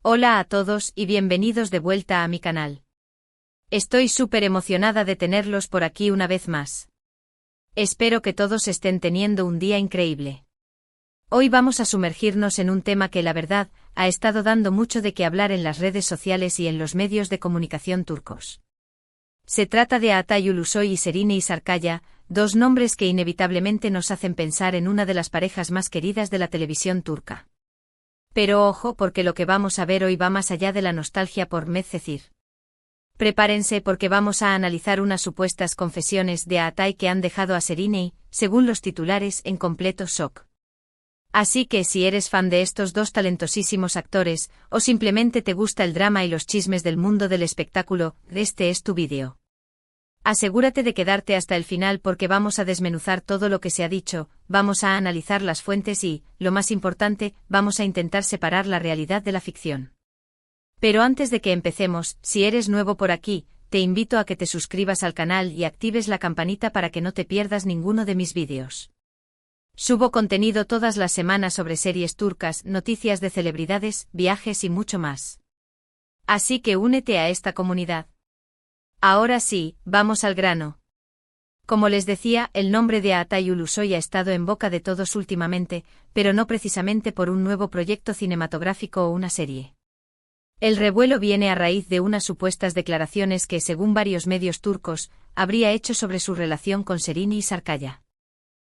Hola a todos y bienvenidos de vuelta a mi canal. Estoy súper emocionada de tenerlos por aquí una vez más. Espero que todos estén teniendo un día increíble. Hoy vamos a sumergirnos en un tema que la verdad ha estado dando mucho de qué hablar en las redes sociales y en los medios de comunicación turcos. Se trata de Atay Ulusoy y Serine Sarıkaya, dos nombres que inevitablemente nos hacen pensar en una de las parejas más queridas de la televisión turca. Pero ojo, porque lo que vamos a ver hoy va más allá de la nostalgia por Medcezir. Prepárense porque vamos a analizar unas supuestas confesiones de Atay que han dejado a Serine, según los titulares, en completo shock. Así que si eres fan de estos dos talentosísimos actores, o simplemente te gusta el drama y los chismes del mundo del espectáculo, este es tu vídeo. Asegúrate de quedarte hasta el final porque vamos a desmenuzar todo lo que se ha dicho, vamos a analizar las fuentes y, lo más importante, vamos a intentar separar la realidad de la ficción. Pero antes de que empecemos, si eres nuevo por aquí, te invito a que te suscribas al canal y actives la campanita para que no te pierdas ninguno de mis vídeos. Subo contenido todas las semanas sobre series turcas, noticias de celebridades, viajes y mucho más. Así que únete a esta comunidad. Ahora sí, vamos al grano. Como les decía, el nombre de Atay Ulusoy ha estado en boca de todos últimamente, pero no precisamente por un nuevo proyecto cinematográfico o una serie. El revuelo viene a raíz de unas supuestas declaraciones que, según varios medios turcos, habría hecho sobre su relación con Serine Sarıkaya.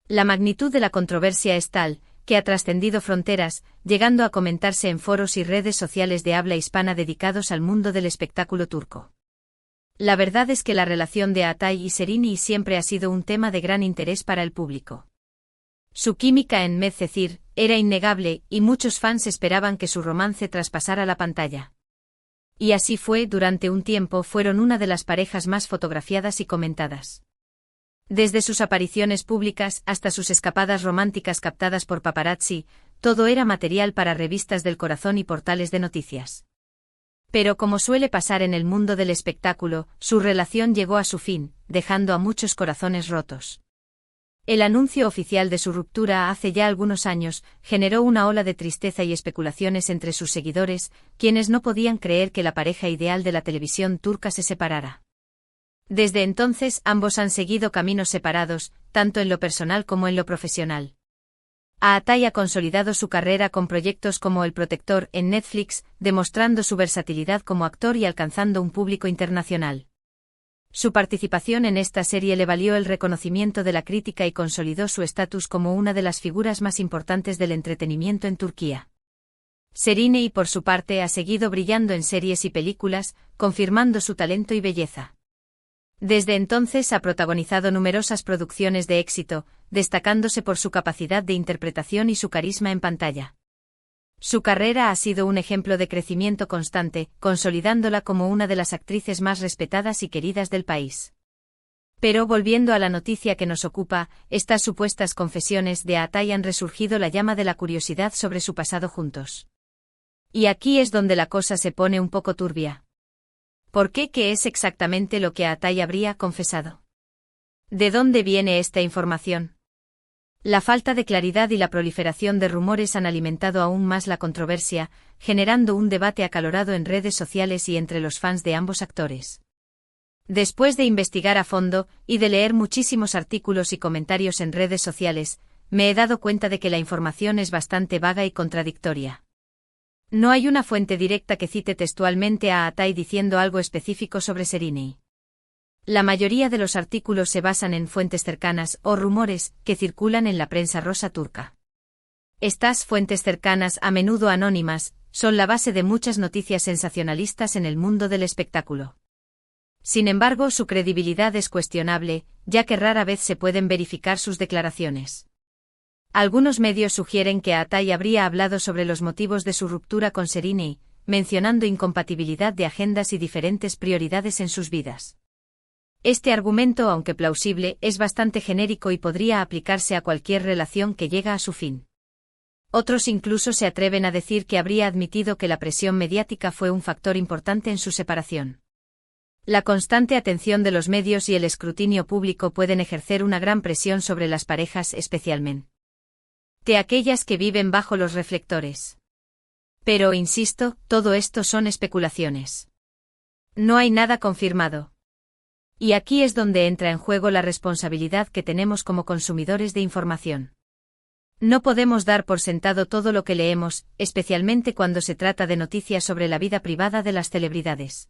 La magnitud de la controversia es tal, que ha trascendido fronteras, llegando a comentarse en foros y redes sociales de habla hispana dedicados al mundo del espectáculo turco. La verdad es que la relación de Atay y Serine siempre ha sido un tema de gran interés para el público. Su química en Medcezir era innegable y muchos fans esperaban que su romance traspasara la pantalla. Y así fue, durante un tiempo fueron una de las parejas más fotografiadas y comentadas. Desde sus apariciones públicas hasta sus escapadas románticas captadas por paparazzi, todo era material para revistas del corazón y portales de noticias. Pero como suele pasar en el mundo del espectáculo, su relación llegó a su fin, dejando a muchos corazones rotos. El anuncio oficial de su ruptura hace ya algunos años generó una ola de tristeza y especulaciones entre sus seguidores, quienes no podían creer que la pareja ideal de la televisión turca se separara. Desde entonces ambos han seguido caminos separados, tanto en lo personal como en lo profesional. Atay ha consolidado su carrera con proyectos como El Protector en Netflix, demostrando su versatilidad como actor y alcanzando un público internacional. Su participación en esta serie le valió el reconocimiento de la crítica y consolidó su estatus como una de las figuras más importantes del entretenimiento en Turquía. Serine, por su parte, ha seguido brillando en series y películas, confirmando su talento y belleza. Desde entonces ha protagonizado numerosas producciones de éxito, destacándose por su capacidad de interpretación y su carisma en pantalla. Su carrera ha sido un ejemplo de crecimiento constante, consolidándola como una de las actrices más respetadas y queridas del país. Pero volviendo a la noticia que nos ocupa, estas supuestas confesiones de Atay han resurgido la llama de la curiosidad sobre su pasado juntos. Y aquí es donde la cosa se pone un poco turbia. ¿Por qué? ¿Qué es exactamente lo que Atay habría confesado? ¿De dónde viene esta información? La falta de claridad y la proliferación de rumores han alimentado aún más la controversia, generando un debate acalorado en redes sociales y entre los fans de ambos actores. Después de investigar a fondo y de leer muchísimos artículos y comentarios en redes sociales, me he dado cuenta de que la información es bastante vaga y contradictoria. No hay una fuente directa que cite textualmente a Atay diciendo algo específico sobre Serine. La mayoría de los artículos se basan en fuentes cercanas o rumores que circulan en la prensa rosa turca. Estas fuentes cercanas, a menudo anónimas, son la base de muchas noticias sensacionalistas en el mundo del espectáculo. Sin embargo, su credibilidad es cuestionable, ya que rara vez se pueden verificar sus declaraciones. Algunos medios sugieren que Atay habría hablado sobre los motivos de su ruptura con Serine, mencionando incompatibilidad de agendas y diferentes prioridades en sus vidas. Este argumento, aunque plausible, es bastante genérico y podría aplicarse a cualquier relación que llega a su fin. Otros incluso se atreven a decir que habría admitido que la presión mediática fue un factor importante en su separación. La constante atención de los medios y el escrutinio público pueden ejercer una gran presión sobre las parejas, especialmente de aquellas que viven bajo los reflectores. Pero, insisto, todo esto son especulaciones. No hay nada confirmado. Y aquí es donde entra en juego la responsabilidad que tenemos como consumidores de información. No podemos dar por sentado todo lo que leemos, especialmente cuando se trata de noticias sobre la vida privada de las celebridades.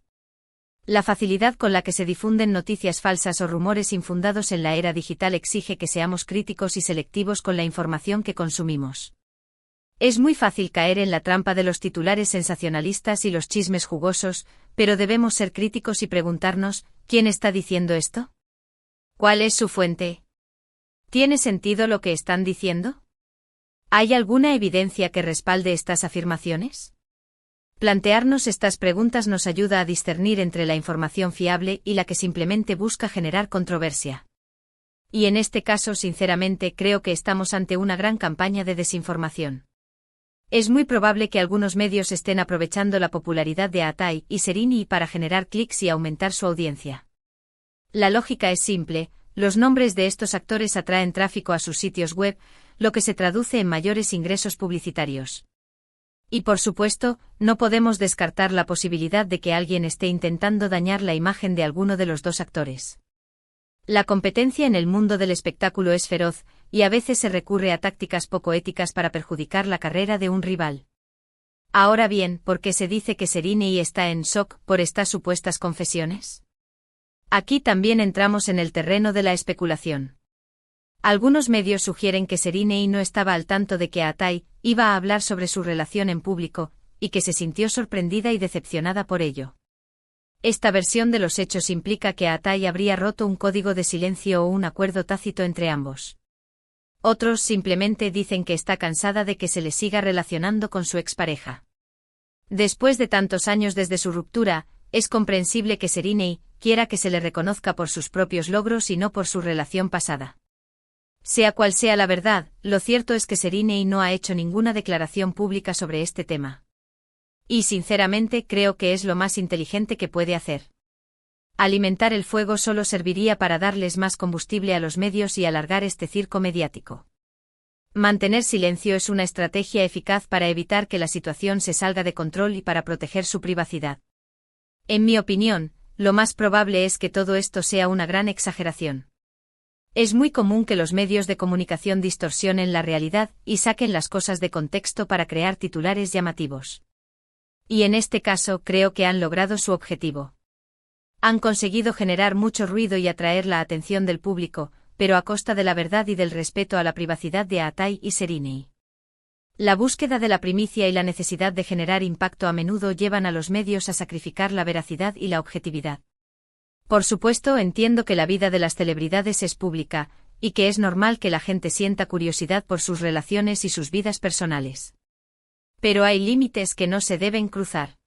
La facilidad con la que se difunden noticias falsas o rumores infundados en la era digital exige que seamos críticos y selectivos con la información que consumimos. Es muy fácil caer en la trampa de los titulares sensacionalistas y los chismes jugosos, pero debemos ser críticos y preguntarnos, ¿quién está diciendo esto? ¿Cuál es su fuente? ¿Tiene sentido lo que están diciendo? ¿Hay alguna evidencia que respalde estas afirmaciones? Plantearnos estas preguntas nos ayuda a discernir entre la información fiable y la que simplemente busca generar controversia. Y en este caso, sinceramente, creo que estamos ante una gran campaña de desinformación. Es muy probable que algunos medios estén aprovechando la popularidad de Atai y Serini para generar clics y aumentar su audiencia. La lógica es simple, los nombres de estos actores atraen tráfico a sus sitios web, lo que se traduce en mayores ingresos publicitarios. Y por supuesto, no podemos descartar la posibilidad de que alguien esté intentando dañar la imagen de alguno de los dos actores. La competencia en el mundo del espectáculo es feroz, y a veces se recurre a tácticas poco éticas para perjudicar la carrera de un rival. Ahora bien, ¿por qué se dice que Serini está en shock por estas supuestas confesiones? Aquí también entramos en el terreno de la especulación. Algunos medios sugieren que Serini no estaba al tanto de que Atai iba a hablar sobre su relación en público, y que se sintió sorprendida y decepcionada por ello. Esta versión de los hechos implica que Atai habría roto un código de silencio o un acuerdo tácito entre ambos. Otros simplemente dicen que está cansada de que se le siga relacionando con su expareja. Después de tantos años desde su ruptura, es comprensible que Serini quiera que se le reconozca por sus propios logros y no por su relación pasada. Sea cual sea la verdad, lo cierto es que Serini no ha hecho ninguna declaración pública sobre este tema. Y sinceramente creo que es lo más inteligente que puede hacer. Alimentar el fuego solo serviría para darles más combustible a los medios y alargar este circo mediático. Mantener silencio es una estrategia eficaz para evitar que la situación se salga de control y para proteger su privacidad. En mi opinión, lo más probable es que todo esto sea una gran exageración. Es muy común que los medios de comunicación distorsionen la realidad y saquen las cosas de contexto para crear titulares llamativos. Y en este caso creo que han logrado su objetivo. Han conseguido generar mucho ruido y atraer la atención del público, pero a costa de la verdad y del respeto a la privacidad de Atai y Serini. La búsqueda de la primicia y la necesidad de generar impacto a menudo llevan a los medios a sacrificar la veracidad y la objetividad. Por supuesto, entiendo que la vida de las celebridades es pública, y que es normal que la gente sienta curiosidad por sus relaciones y sus vidas personales. Pero hay límites que no se deben cruzar.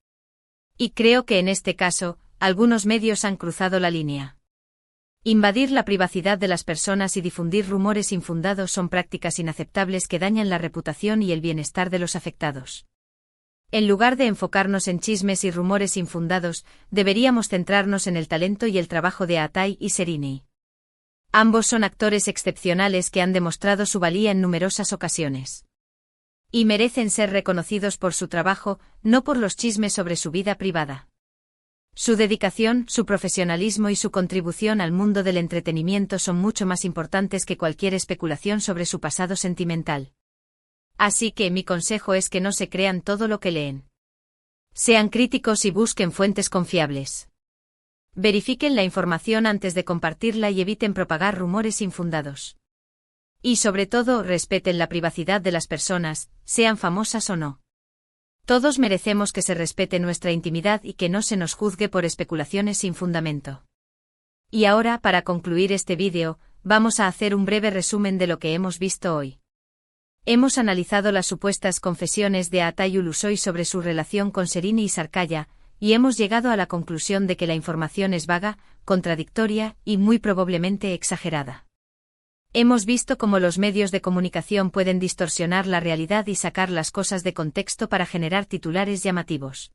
Y creo que en este caso, algunos medios han cruzado la línea. Invadir la privacidad de las personas y difundir rumores infundados son prácticas inaceptables que dañan la reputación y el bienestar de los afectados. En lugar de enfocarnos en chismes y rumores infundados, deberíamos centrarnos en el talento y el trabajo de Atai y Serini. Ambos son actores excepcionales que han demostrado su valía en numerosas ocasiones. Y merecen ser reconocidos por su trabajo, no por los chismes sobre su vida privada. Su dedicación, su profesionalismo y su contribución al mundo del entretenimiento son mucho más importantes que cualquier especulación sobre su pasado sentimental. Así que mi consejo es que no se crean todo lo que leen. Sean críticos y busquen fuentes confiables. Verifiquen la información antes de compartirla y eviten propagar rumores infundados. Y sobre todo, respeten la privacidad de las personas, sean famosas o no. Todos merecemos que se respete nuestra intimidad y que no se nos juzgue por especulaciones sin fundamento. Y ahora, para concluir este vídeo, vamos a hacer un breve resumen de lo que hemos visto hoy. Hemos analizado las supuestas confesiones de Atai Ulusoy sobre su relación con Serini y Sarkaya, y hemos llegado a la conclusión de que la información es vaga, contradictoria y muy probablemente exagerada. Hemos visto cómo los medios de comunicación pueden distorsionar la realidad y sacar las cosas de contexto para generar titulares llamativos.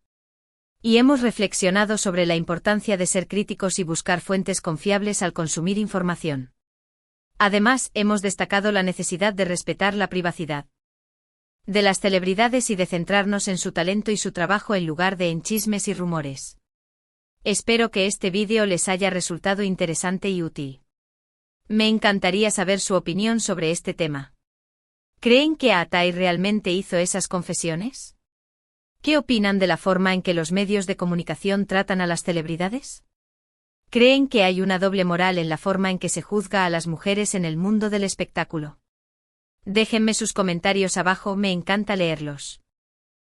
Y hemos reflexionado sobre la importancia de ser críticos y buscar fuentes confiables al consumir información. Además, hemos destacado la necesidad de respetar la privacidad. de las celebridades y de centrarnos en su talento y su trabajo en lugar de en chismes y rumores. Espero que este vídeo les haya resultado interesante y útil. Me encantaría saber su opinión sobre este tema. ¿Creen que Atai realmente hizo esas confesiones? ¿Qué opinan de la forma en que los medios de comunicación tratan a las celebridades? ¿Creen que hay una doble moral en la forma en que se juzga a las mujeres en el mundo del espectáculo? Déjenme sus comentarios abajo, me encanta leerlos.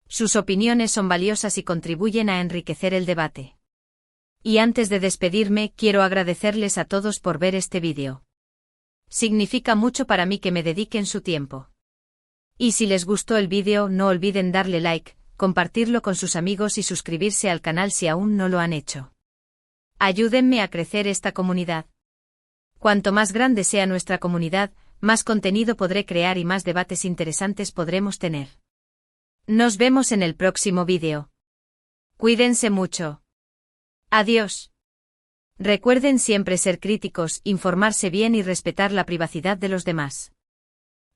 Sus opiniones son valiosas y contribuyen a enriquecer el debate. Y antes de despedirme, quiero agradecerles a todos por ver este vídeo. Significa mucho para mí que me dediquen su tiempo. Y si les gustó el vídeo, no olviden darle like, compartirlo con sus amigos y suscribirse al canal si aún no lo han hecho. Ayúdenme a crecer esta comunidad. Cuanto más grande sea nuestra comunidad, más contenido podré crear y más debates interesantes podremos tener. Nos vemos en el próximo vídeo. Cuídense mucho. Adiós. Recuerden siempre ser críticos, informarse bien y respetar la privacidad de los demás.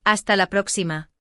Hasta la próxima.